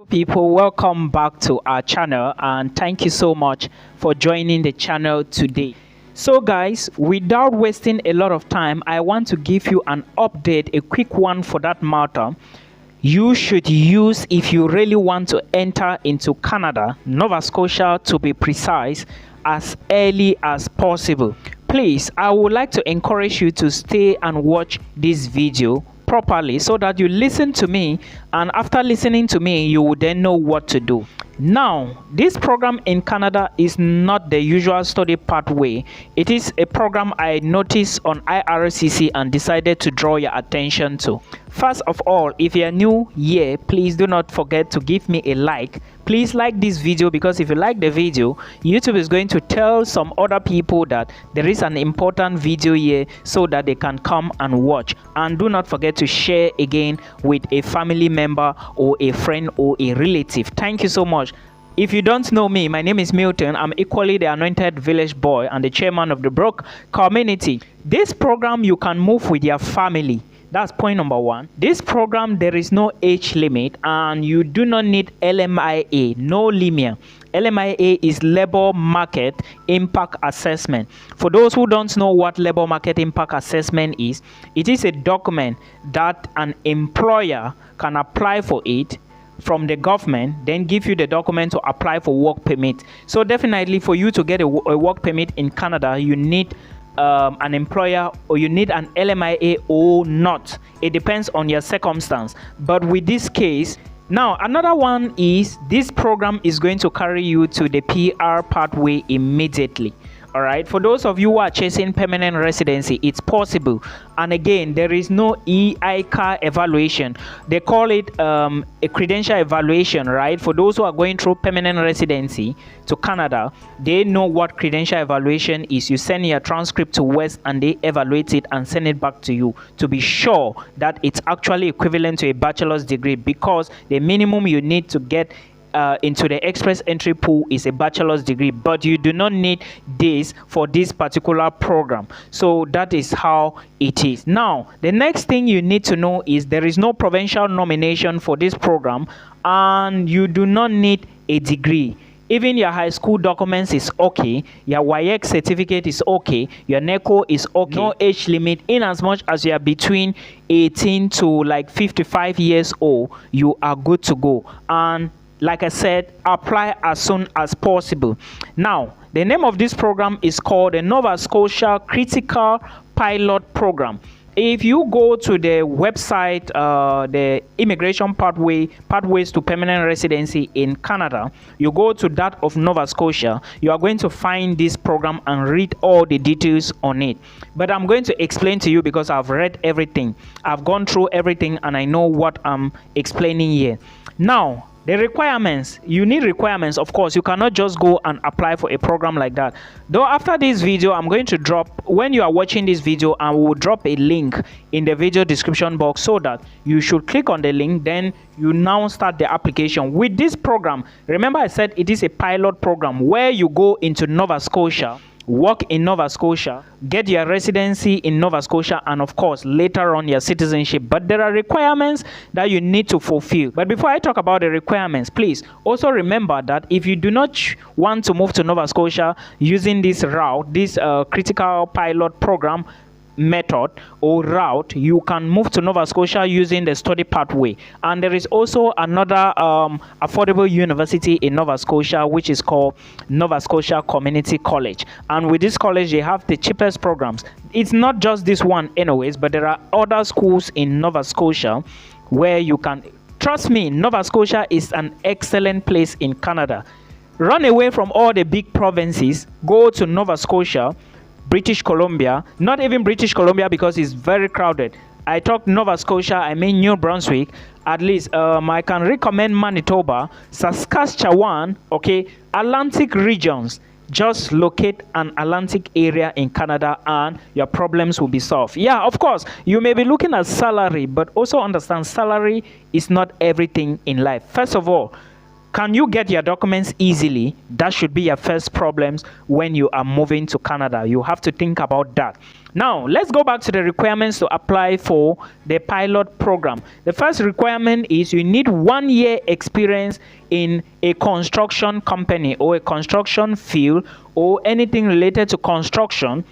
People, welcome back to our channel and thank you so much for joining the channel today. So guys, without wasting a lot of time, I want to give you an update, a quick one for that matter. You should use, if you really want to enter into Canada, Nova Scotia to be precise, as early as possible. Please, I would like to encourage you to stay and watch this video properly so that you listen to me, and after listening to me you will then know what to do. Now, this program in Canada is not the usual study pathway. It is a program I noticed on IRCC and decided to draw your attention to. First of all, if you are new here, please do not forget to give me a like. Please like this video, because if you like the video, YouTube is going to tell some other people that there is an important video here so that they can come and watch. And do not forget to share again with a family member or a friend or a relative. Thank you so much. If you don't know me, my name is Milton. I'm equally the anointed village boy and the chairman of the Brook community. This program, you can move with your family. That's point number one. This program, there is no age limit and you do not need LMIA, no limit. LMIA is Labor Market Impact Assessment. For those who don't know what Labor Market Impact Assessment is, it is a document that an employer can apply for it from the government, then give you the document to apply for work permit. So definitely for you to get a work permit in Canada, you need an employer, or you need an LMIA or not. It depends on your circumstance. But with this case, now another one is this program is going to carry you to the PR pathway immediately. All right, for those of you who are chasing permanent residency, it's possible. And again, there is no EICA evaluation. They call it a credential evaluation, right? For those who are going through permanent residency to Canada, they know what credential evaluation is. You send your transcript to West and they evaluate it and send it back to you to be sure that it's actually equivalent to a bachelor's degree, because the minimum you need to get into the express entry pool is a bachelor's degree, but you do not need this for this particular program. So that is how it is. Now, the next thing you need to know is there is no provincial nomination for this program, and you do not need a degree. Even your high school documents is okay, your WAEC certificate is okay, your NECO is okay. No age limit, in as much as you are between 18 to like 55 years old, you are good to go. And like I said, apply as soon as possible. Now, the name of this program is called the Nova Scotia Critical Pilot Program. If you go to the website, the immigration pathways to permanent residency in Canada, you go to that of Nova Scotia, you are going to find this program and read all the details on it. But I'm going to explain to you because I've read everything. I've gone through everything and I know what I'm explaining here. Now, the requirements, you need requirements. Of course, you cannot just go and apply for a program like that. Though after this video, I'm going to drop, when you are watching this video, I will drop a link in the video description box so that you should click on the link, then you now start the application. With this program, remember I said it is a pilot program where you go into Nova Scotia, work in Nova Scotia, get your residency in Nova Scotia, and of course later on your citizenship. But there are requirements that you need to fulfill. But before I talk about the requirements, please also remember that if you do not want to move to Nova Scotia using this route, this critical pilot program method or route, you can move to Nova Scotia using the study pathway. And there is also another affordable university in Nova Scotia, which is called Nova Scotia Community College. And with this college, they have the cheapest programs. It's not just this one anyways, but there are other schools in Nova Scotia where you can, trust me, Nova Scotia is an excellent place in Canada. Run away from all the big provinces, go to Nova Scotia, British Columbia, not even British Columbia because it's very crowded. I talk Nova Scotia, I mean New Brunswick. At least I can recommend Manitoba, Saskatchewan, okay, Atlantic regions. Just locate an Atlantic area in Canada and your problems will be solved. Yeah, of course, you may be looking at salary, but also understand salary is not everything in life. First of all, Can you get your documents easily? That should be your first problems when you are moving to Canada. You have to think about that. Now, let's go back to the requirements to apply for the pilot program. The first requirement is you need 1 year experience in a construction company or a construction field or anything related to construction.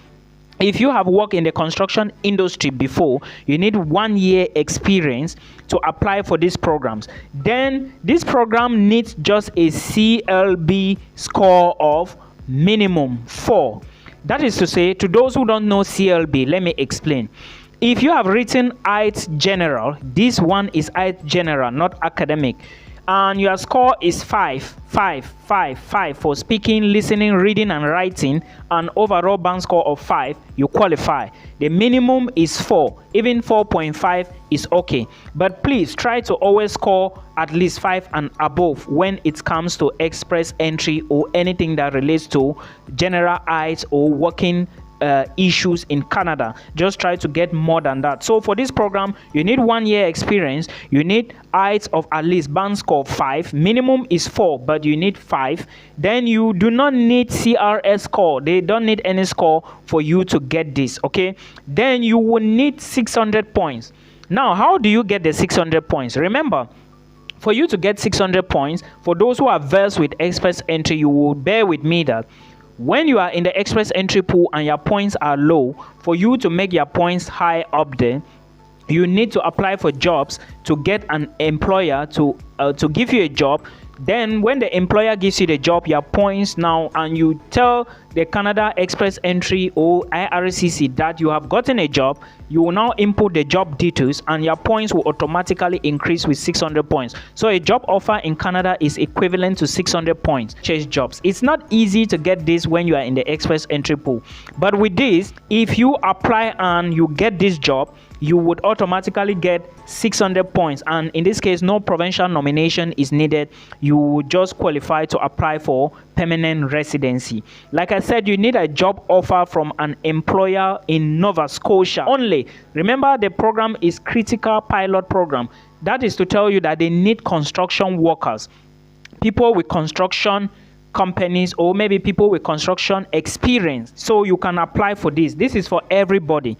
If you have worked in the construction industry before, you need 1 year experience to apply for these programs. Then this program needs just a CLB score of minimum 4. That is to say, to those who don't know CLB, let me explain. If you have written IELTS General, this one is IELTS General, not academic, and your score is 5 for speaking, listening, reading and writing, and overall band score of 5, you qualify. The minimum is 4. Even 4.5 is okay, but please try to always score at least 5 and above when it comes to express entry or anything that relates to general IELTS or working issues in Canada. Just try to get more than that. So for this program, you need 1 year experience, you need IELTS of at least band score 5, minimum is 4, but you need 5. Then you do not need CRS score. They don't need any score for you to get this, okay? Then you will need 600 points. Now, how do you get the 600 points? Remember, for you to get 600 points, for those who are versed with express entry, you will bear with me that when you are in the express entry pool and your points are low, for you to make your points high up there, you need to apply for jobs to get an employer to give you a job. Then when the employer gives you the job, your points now, and you tell the Canada Express Entry or IRCC that you have gotten a job, you will now input the job details and your points will automatically increase with 600 points. So a job offer in Canada is equivalent to 600 points. Chase jobs. It's not easy to get this when you are in the Express Entry pool, but with this, if you apply and you get this job, you would automatically get 600 points, and in this case no provincial nomination is needed. You would just qualify to apply for permanent residency. Like I said, you need a job offer from an employer in Nova Scotia only. Remember, the program is critical pilot program. That is to tell you that they need construction workers, people with construction companies, or maybe people with construction experience. So you can apply for this. This is for everybody.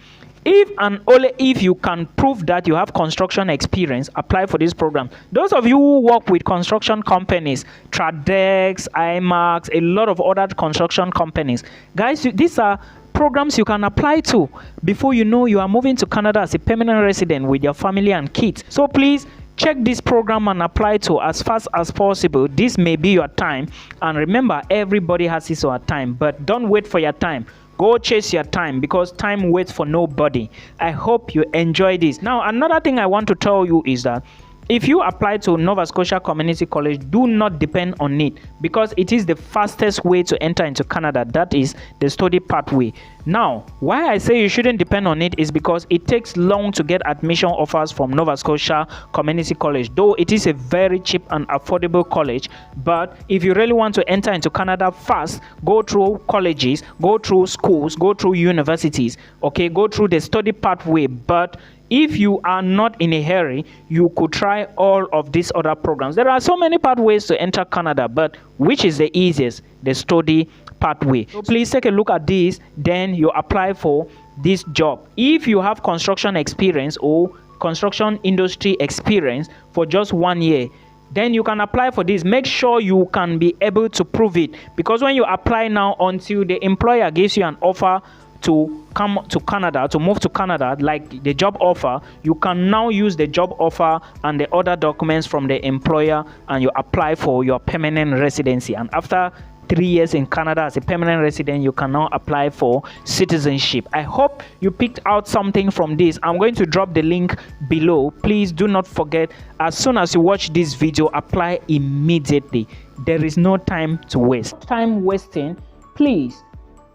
If and only if you can prove that you have construction experience, apply for this program. Those of you who work with construction companies, Tradex, IMAX, a lot of other construction companies, guys, these are programs you can apply to before you know you are moving to Canada as a permanent resident with your family and kids. So please check this program and apply to as fast as possible. This may be your time, and remember, everybody has his or her time, but don't wait for your time. Go chase your time, because time waits for nobody. I hope you enjoy this. Now, another thing I want to tell you is that if you apply to Nova Scotia Community College, do not depend on it, because it is the fastest way to enter into Canada. That is the study pathway. Now, why I say you shouldn't depend on it is because it takes long to get admission offers from Nova Scotia Community College, though it is a very cheap and affordable college. But if you really want to enter into Canada fast, go through colleges, go through schools, go through universities, okay, go through the study pathway. But if you are not in a hurry, you could try all of these other programs. There are so many pathways to enter Canada, but which is the easiest? The study pathway. So please take a look at this, then you apply for this job. If you have construction experience or construction industry experience for just 1 year, then you can apply for this. Make sure you can be able to prove it, because when you apply now, until the employer gives you an offer to come to Canada, to move to Canada, like the job offer, you can now use the job offer and the other documents from the employer, and you apply for your permanent residency. And after 3 years in Canada as a permanent resident, you can now apply for citizenship. I hope you picked out something from this. I'm going to drop the link below. Please do not forget, as soon as you watch this video, apply immediately. There is no time to waste. Time wasting, please.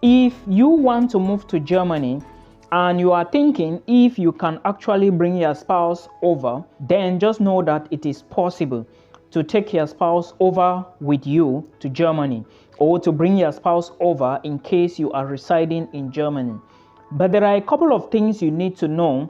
If you want to move to Germany and you are thinking if you can actually bring your spouse over, then just know that it is possible to take your spouse over with you to Germany, or to bring your spouse over in case you are residing in Germany. But there are a couple of things you need to know,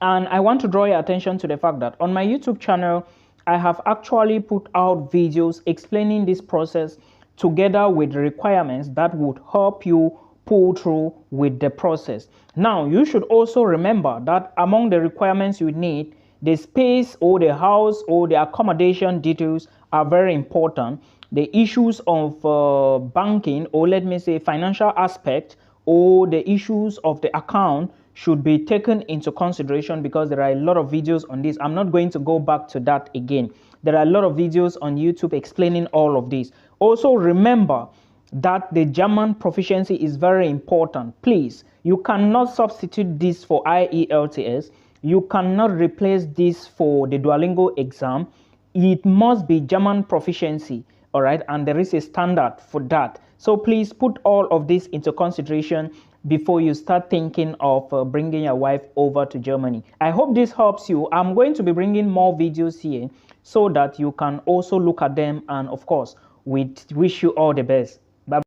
and I want to draw your attention to the fact that on my YouTube channel, I have actually put out videos explaining this process together with requirements that would help you pull through with the process. Now, you should also remember that among the requirements you need, the space or the house or the accommodation details are very important. The issues of banking, or let me say financial aspect, or the issues of the account should be taken into consideration, because there are a lot of videos on this. I'm not going to go back to that again. There are a lot of videos on YouTube explaining all of this. Also remember that the German proficiency is very important. Please, you cannot substitute this for IELTS. You cannot replace this for the Duolingo exam. It must be German proficiency, all right? And there is a standard for that. So please put all of this into consideration before you start thinking of bringing your wife over to Germany. I hope this helps you. I'm going to be bringing more videos here so that you can also look at them, and of course, we wish you all the best.